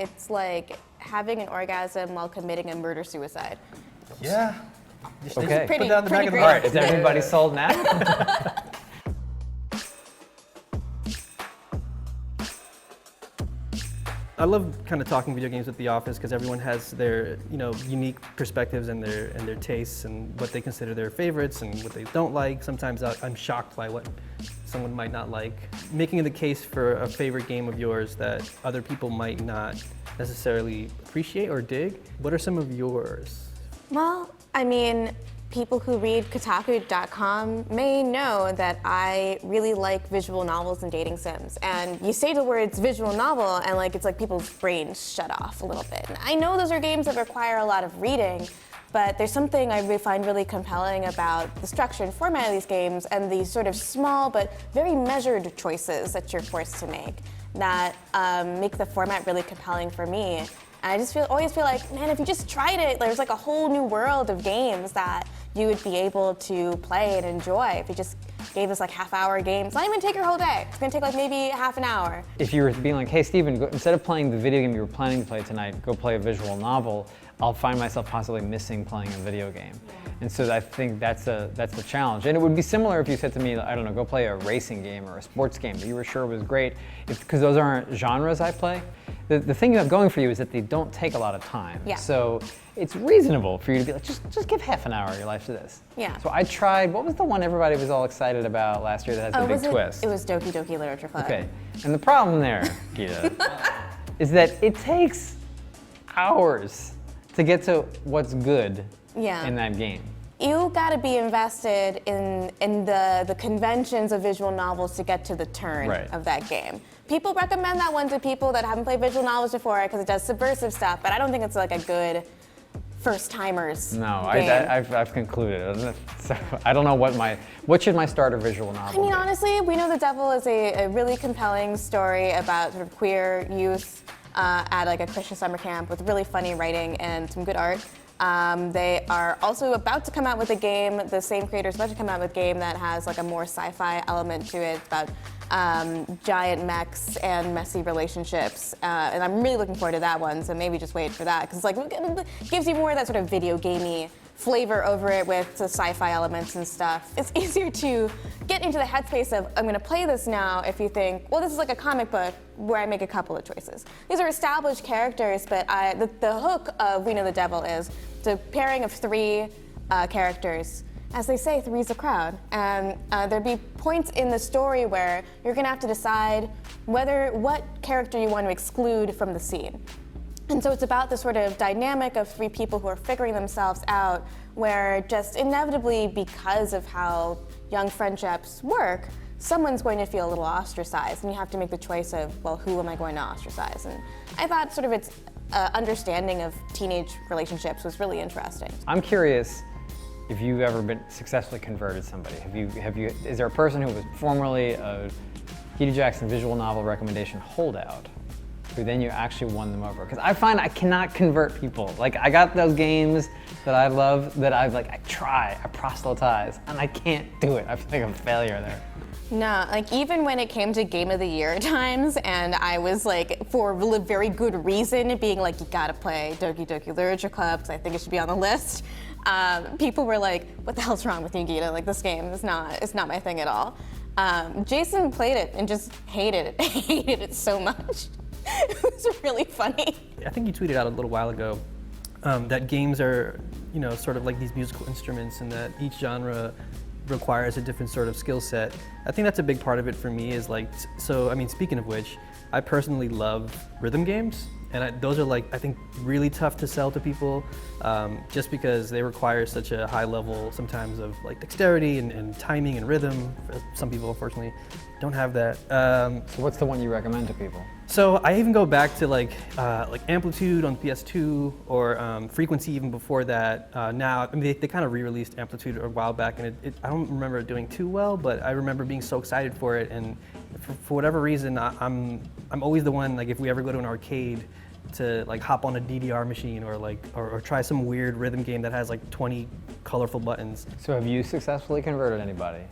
it's like having an orgasm while committing a murder-suicide. Yeah. Okay. Put down the back of the All right, is everybody sold now? I love kind of talking video games at the office because everyone has their, unique perspectives and their tastes and what they consider their favorites and what they don't like. Sometimes I'm shocked by what someone might not like. Making the case for a favorite game of yours that other people might not necessarily appreciate or dig. What are some of yours? Well, I mean, people who read Kotaku.com may know that I really like visual novels and dating sims. And you say the words visual novel and it's like people's brains shut off a little bit. And I know those are games that require a lot of reading, but there's something I find really compelling about the structure and format of these games and these sort of small but very measured choices that you're forced to make that make the format really compelling for me. And I just always feel like, man, if you just tried it, there's like a whole new world of games that you would be able to play and enjoy if you just gave us half-hour games. Not even take your whole day. It's gonna take maybe half an hour. If you were being like, hey, Steven, instead of playing the video game you were planning to play tonight, go play a visual novel, I'll find myself possibly missing playing a video game. And so I think that's the challenge. And it would be similar if you said to me, I don't know, go play a racing game or a sports game that you were sure was great, because those aren't genres I play. The thing you have going for you is that they don't take a lot of time. Yeah. So it's reasonable for you to be like, just give half an hour of your life to this. Yeah. So I tried, what was the one everybody was all excited about last year that has the big twist? It was Doki Doki Literature Club. Okay, and the problem there, Gita, is that it takes hours to get to what's good in that game. You gotta be invested in the conventions of visual novels to get to the turn of that game. People recommend that one to people that haven't played visual novels before because it does subversive stuff, but I don't think it's a good first-timers No, game. I've concluded. So I don't know what should my starter visual novel I mean, be? Honestly, We Know the Devil is a really compelling story about sort of queer youth at a Christian summer camp with really funny writing and some good art. They are also about to come out with a game, the same creator's about to come out with a game that has a more sci-fi element to it about giant mechs and messy relationships. And I'm really looking forward to that one, so maybe just wait for that, because it gives you more of that sort of video gamey flavor over it with the sci-fi elements and stuff. It's easier to get into the headspace of, I'm gonna play this now, if you think, well, this is like a comic book where I make a couple of choices. These are established characters, but the hook of We Know the Devil is the pairing of three characters. As they say, three's a crowd. And there'd be points in the story where you're gonna have to decide what character you want to exclude from the scene. And so it's about the sort of dynamic of three people who are figuring themselves out, where just inevitably, because of how young friendships work, someone's going to feel a little ostracized, and you have to make the choice of, well, who am I going to ostracize? And I thought sort of its understanding of teenage relationships was really interesting. I'm curious if you've ever been successfully converted somebody. Is there a person who was formerly a Gita Jackson visual novel recommendation holdout, who then you actually won them over? Because I find I cannot convert people. I got those games that I love that I proselytize, and I can't do it. I feel like I'm a failure there. No, even when it came to Game of the Year times, and I was for a very good reason, being you gotta play Doki Doki Literature Club, because I think it should be on the list. People were like, what the hell's wrong with you, Gita? This game is not my thing at all. Jason played it and just hated it so much. It was really funny. I think you tweeted out a little while ago that games are, sort of like these musical instruments, and that each genre requires a different sort of skill set. I think that's a big part of it for me is speaking of which, I personally love rhythm games, and those are I think really tough to sell to people just because they require such a high level sometimes of dexterity and timing and rhythm. Some people unfortunately don't have that. So what's the one you recommend to people? So I even go back to Amplitude on PS2 or Frequency even before that. Now, they kind of re-released Amplitude a while back, and I don't remember it doing too well, but I remember being so excited for it. And for whatever reason, I'm always the one, if we ever go to an arcade, to like hop on a DDR machine or try some weird rhythm game that has like 20 colorful buttons. So have you successfully converted anybody?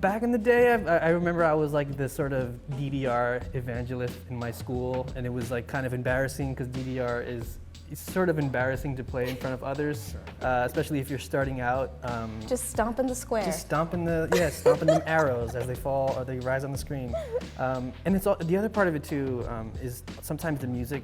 Back in the day, I remember I was like this sort of DDR evangelist in my school, and it was like kind of embarrassing because DDR is it's sort of embarrassing to play in front of others, especially if you're starting out. Just stomp in the square. Just stomping them arrows as they fall or they rise on the screen. And it's the other part of it too is sometimes the music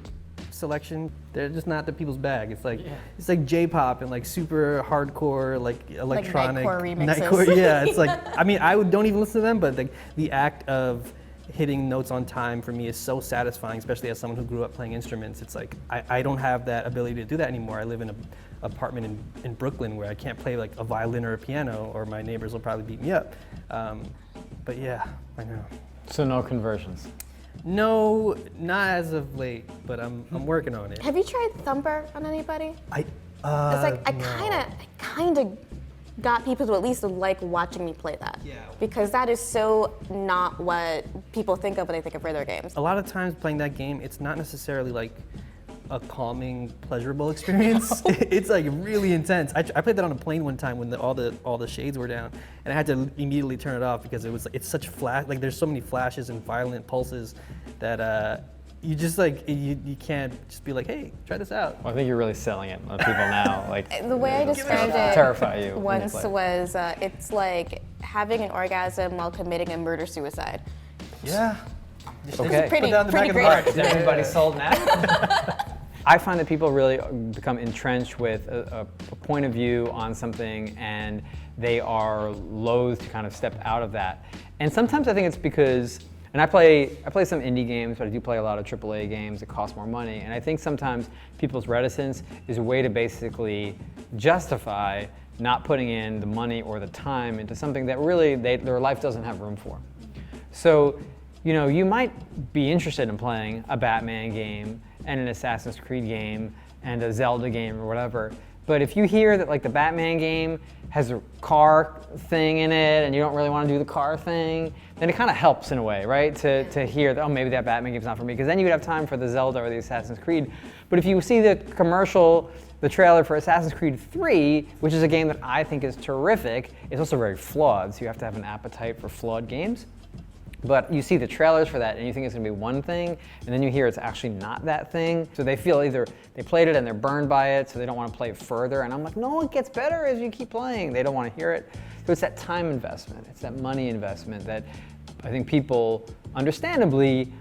selection. They're just not the people's bag. It's like J-pop and like super hardcore like electronic like nightcore remixes. Nightcore, yeah, it's like I mean don't even listen to them, but like the act of hitting notes on time for me is so satisfying, especially as someone who grew up playing instruments. It's like I don't have that ability to do that anymore. I live in an apartment in Brooklyn where I can't play like a violin or a piano, or my neighbors will probably beat me up. But yeah, I know. So no conversions. No, not as of late, but I'm working on it. Have you tried Thumper on anybody? It's like I kind of got people to at least like watching me play that. Yeah. Because that is so not what people think of when they think of rhythm games. A lot of times playing that game, it's not necessarily like a calming, pleasurable experience. It's like really intense. I played that on a plane one time when all the shades were down, and I had to immediately turn it off because it's such like there's so many flashes and violent pulses that you just like you can't just be like, hey, try this out. Well, I think you're really selling it on people now. Like The way I described it terrify you once was it's like having an orgasm while committing a murder-suicide. Yeah. Okay. Pretty, Put down the pretty back of the great. heart. Is everybody sold now? I find that people really become entrenched with a point of view on something, and they are loath to kind of step out of that. And sometimes I think it's because, and I play some indie games, but I do play a lot of AAA games that cost more money. And I think sometimes people's reticence is a way to basically justify not putting in the money or the time into something that really their life doesn't have room for. So, you might be interested in playing a Batman game and an Assassin's Creed game and a Zelda game or whatever. But if you hear that like the Batman game has a car thing in it and you don't really want to do the car thing, then it kind of helps in a way, right? To hear that, oh, maybe that Batman game's not for me, because then you would have time for the Zelda or the Assassin's Creed. But if you see the trailer for Assassin's Creed 3, which is a game that I think is terrific, it's also very flawed, so you have to have an appetite for flawed games. But you see the trailers for that and you think it's gonna be one thing, and then you hear it's actually not that thing. So they feel either they played it and they're burned by it, so they don't wanna play it further. And I'm like, no, it gets better as you keep playing. They don't wanna hear it. So it's that time investment, it's that money investment that I think people understandably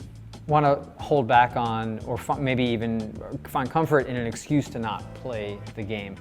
wanna hold back on, or maybe even find comfort in an excuse to not play the game.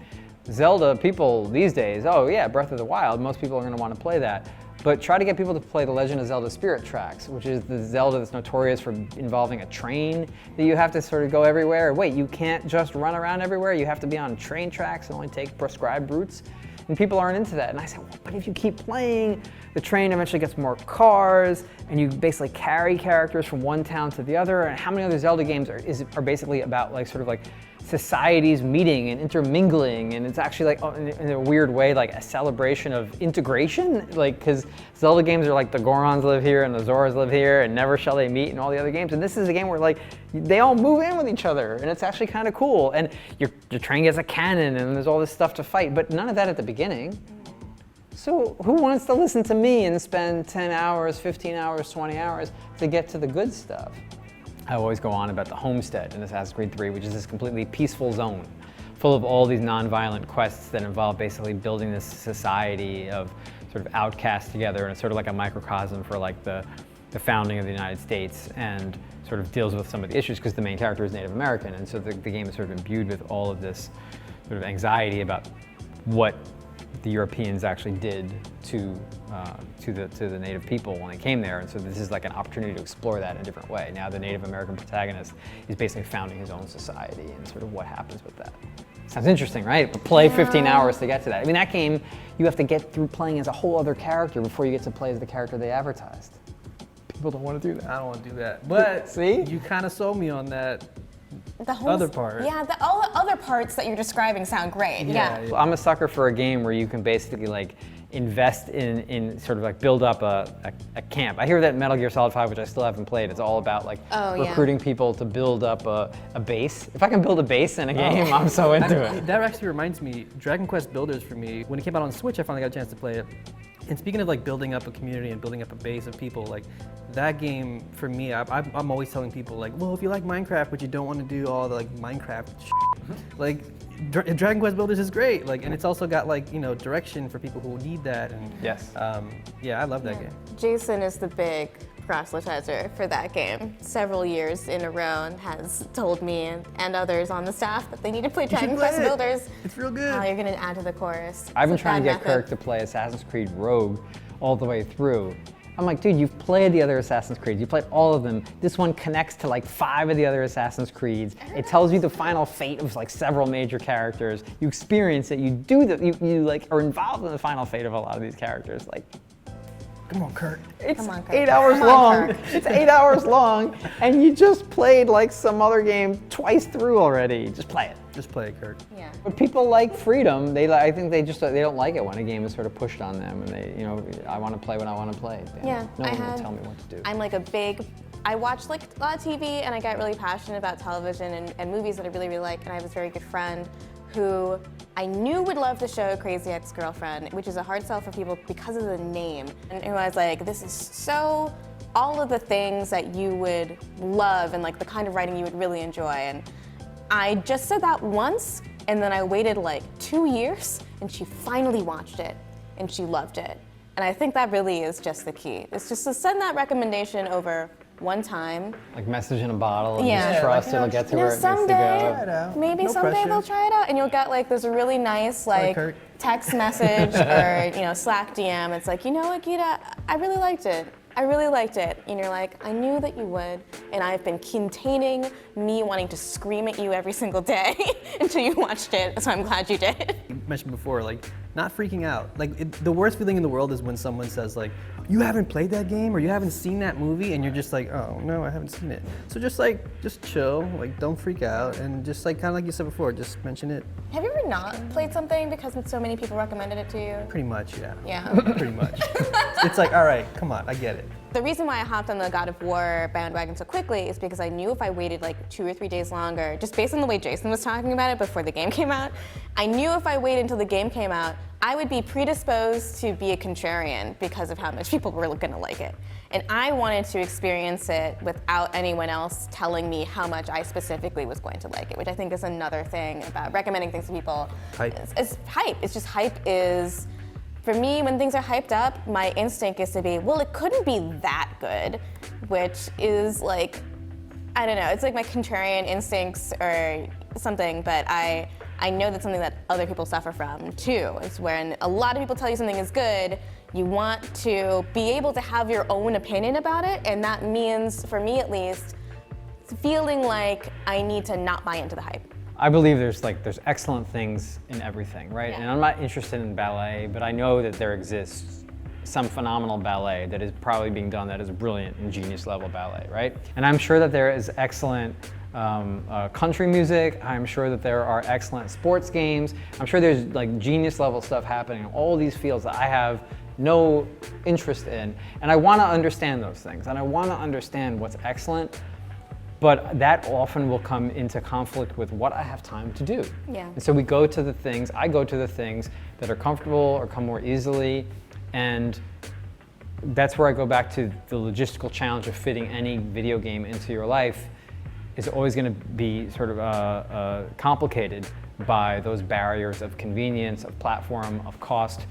Zelda, people these days, oh yeah, Breath of the Wild, most people are gonna wanna play that. But try to get people to play The Legend of Zelda Spirit Tracks, which is the Zelda that's notorious for involving a train that you have to sort of go everywhere. Wait, you can't just run around everywhere. You have to be on train tracks and only take prescribed routes. And people aren't into that. And I said, well, but if you keep playing, the train eventually gets more cars, and you basically carry characters from one town to the other. And how many other Zelda games are basically about like sort of like societies meeting and intermingling, and it's actually like in a weird way like a celebration of integration, like because Zelda games are like the Gorons live here and the Zoras live here and never shall they meet and all the other games, and this is a game where like they all move in with each other and it's actually kind of cool, and your train gets a cannon and there's all this stuff to fight, but none of that at the beginning. So who wants to listen to me and spend 10 hours, 15 hours, 20 hours to get to the good stuff? I always go on about the homestead in Assassin's Creed 3, which is this completely peaceful zone full of all these non-violent quests that involve basically building this society of sort of outcasts together, and it's sort of like a microcosm for like the founding of the United States, and sort of deals with some of the issues because the main character is Native American, and so the game is sort of imbued with all of this sort of anxiety about what the Europeans actually did to the native people when they came there, and so this is like an opportunity to explore that in a different way. Now the Native American protagonist is basically founding his own society, and sort of what happens with that. Sounds interesting, right? But play 15 hours to get to that. I mean, that game, you have to get through playing as a whole other character before you get to play as the character they advertised. People don't want to do that. I don't want to do that. But see, you kind of sold me on that. The other part. Yeah, all the other parts that you're describing sound great. Yeah. I'm a sucker for a game where you can basically like invest in sort of like build up a camp. I hear that Metal Gear Solid 5, which I still haven't played, it's all about like recruiting people to build up a base. If I can build a base in a game, I'm so into it. That actually reminds me, Dragon Quest Builders for me, when it came out on Switch, I finally got a chance to play it. And speaking of like building up a community and building up a base of people, like that game for me, I'm always telling people like, well, if you like Minecraft, but you don't want to do all the like Minecraft like Dragon Quest Builders is great. Like, and it's also got like, you know, direction for people who need that. And yes. Yeah, I love that game. Jason is the big proselytizer for that game. Several years in a row has told me and others on the staff that they need to play Dragon Quest Builders. It's real good. How you're going to add to the chorus. I've been trying to get Kirk to play Assassin's Creed Rogue all the way through. I'm like, dude, you've played the other Assassin's Creeds. You played all of them. This one connects to like 5 of the other Assassin's Creeds. It tells you the final fate of like several major characters. You experience it. You do you like are involved in the final fate of a lot of these characters. Like, come on, Kirk. It's Come on, Kirk. 8 hours long. It's 8 hours long, and you just played like some other game twice through already. Just play it. Just play it, Kirk. Yeah. But people like freedom. I think they don't like it when a game is sort of pushed on them, and they, you know, I want to play when I want to play. Yeah, no one will tell me what to do. I'm like I watch like a lot of TV, and I get really passionate about television and movies that I really, really like. And I have this very good friend who I knew would love the show Crazy Ex-Girlfriend, which is a hard sell for people because of the name. And who I was like, this is so all of the things that you would love and like the kind of writing you would really enjoy. And I just said that once, and then I waited like 2 years, and she finally watched it, and she loved it. And I think that really is just the key. It's just to send that recommendation over one time. Like message in a bottle, and Yeah. just trust Like, you know, it'll get to You know, where it needs to someday, go. Try it out. maybe No someday pressure. they'll try it out, and you'll get like this really nice like Kurt. text message or you know Slack DM. It's like, you know what, Gita, I really liked it. I really liked it. And you're like, I knew that you would, and I've been containing me wanting to scream at you every single day until you watched it, so I'm glad you did. You mentioned before, like, not freaking out. Like, the worst feeling in the world is when someone says, like, you haven't played that game or you haven't seen that movie, and you're just like, oh, no, I haven't seen it. So just chill, like, don't freak out, and just like, kind of like you said before, just mention it. Have you ever not played something because so many people recommended it to you? Pretty much, yeah. Yeah. Pretty much. It's like, all right, come on, I get it. The reason why I hopped on the God of War bandwagon so quickly is because I knew if I waited like 2 or 3 days longer, just based on the way Jason was talking about it before the game came out, I knew if I waited until the game came out, I would be predisposed to be a contrarian because of how much people were gonna like it. And I wanted to experience it without anyone else telling me how much I specifically was going to like it, which I think is another thing about recommending things to people. Hype. It's hype. It's just hype is, for me, when things are hyped up, my instinct is to be, well, it couldn't be that good, which is like, I don't know, it's like my contrarian instincts or something, but I know that's something that other people suffer from too. It's when a lot of people tell you something is good, you want to be able to have your own opinion about it, and that means, for me at least, feeling like I need to not buy into the hype. I believe there's excellent things in everything, right? Yeah. And I'm not interested in ballet, but I know that there exists some phenomenal ballet that is probably being done that is brilliant and genius level ballet, right? And I'm sure that there is excellent country music. I'm sure that there are excellent sports games. I'm sure there's like genius level stuff happening in all these fields that I have no interest in. And I want to understand those things, and I want to understand what's excellent. But that often will come into conflict with what I have time to do. Yeah. And so I go to the things that are comfortable or come more easily. And that's where I go back to the logistical challenge of fitting any video game into your life is always going to be sort of complicated by those barriers of convenience, of platform, of cost.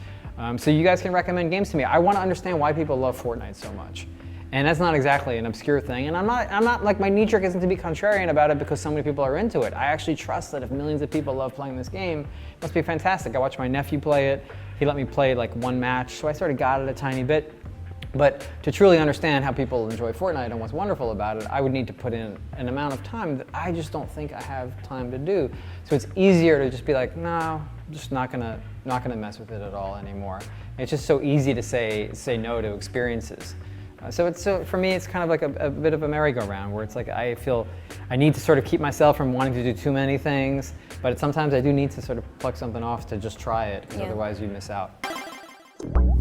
So you guys can recommend games to me. I want to understand why people love Fortnite so much. And that's not exactly an obscure thing. And I'm not like, my knee jerk isn't to be contrarian about it because so many people are into it. I actually trust that if millions of people love playing this game, it must be fantastic. I watched my nephew play it. He let me play like one match, so I sort of got it a tiny bit. But to truly understand how people enjoy Fortnite and what's wonderful about it, I would need to put in an amount of time that I just don't think I have time to do. So it's easier to just be like, no, I'm just not gonna mess with it at all anymore. It's just so easy to say no to experiences. So for me, it's kind of like a bit of a merry-go-round where it's like I feel I need to sort of keep myself from wanting to do too many things, but sometimes I do need to sort of pluck something off to just try it, because otherwise you miss out. Bye.